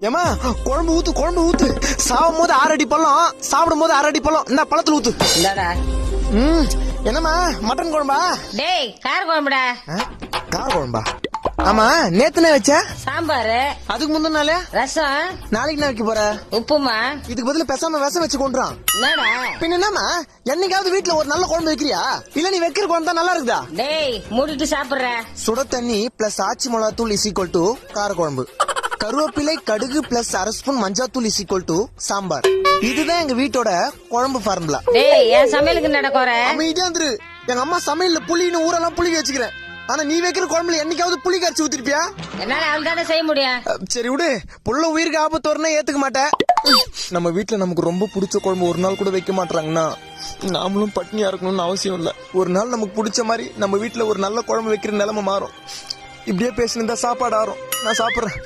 ஏமா குழம்பு ஊத்து சாவும் போது 6 அடி பழம், சாப்பிடும் போது 6 அடி பழம். இந்த பழத்துல ஊத்து. இந்தாடா. என்னம்மா மட்டன் குழம்பா? டேய் கார குழம்புடா. கார குழம்பா? ஆமா நேத்துனே வச்ச சாம்பாரு. அதுக்கு முந்தின நாளே ரசம். நாளைக்கு என்ன வைக்க போற? உப்புமா. இதுக்கு பதிலா பேசாம விஷம் வச்சு கொண்டுறான். என்னடா பின்ன என்னமா என்னைக்காவது வீட்டுல ஒரு நல்ல குழம்பு வைக்கிறியா? இல்ல நீ வைக்கிற குழம்பு தான் நல்லா இருக்குதா? டேய் மூடிட்டு சாப்பிடுற. சுட தண்ணி பிளஸ் ஆச்சி மிளகாத்தூள் இஸ் ஈக்குவல் டு கார குழம்பு. கருவேப்பிலை கடுகு பிளஸ் 1/2 ஸ்பூன் மஞ்சாத்தூள் இஸ் ஈக்குவல் டு சாம்பார். இதுதான் எங்க வீட்டோட குழம்பு ஃபார்முலா. டேய் என் சமையலுக்கு நடக்கற. அமைதியா இரு. எங்க அம்மா சமையல்ல புளின்னு ஊரெல்லாம் புளி வச்சுக்கிறேன். ஆனா நீ வைக்கிற குழம்புல என்னைக்காவது புளி கரைச்சி ஊத்திருப்பியா? என்னால அவள்தானே செய்ய முடியும். சரி விடு, புள்ள உயிருக்கு ஆபத்து வரணும் ஏத்துக்க மாட்டேன். நம்ம வீட்டுல நமக்கு ரொம்ப பிடிச்ச குழம்பு ஒரு நாள் கூட வைக்க மாட்டாங்கன்னா நாமளும் பட்னியா இருக்கணும்னு அவசியம் இல்ல. ஒரு நாள் நமக்கு பிடிச்ச மாதிரி நம்ம வீட்டுல ஒரு நல்ல குழம்பு வைக்கிற நிலைமை மாறும். இப்படியே பேசினிருந்தா சாப்பாடு ஆறும். நான் சாப்பிடுறேன்.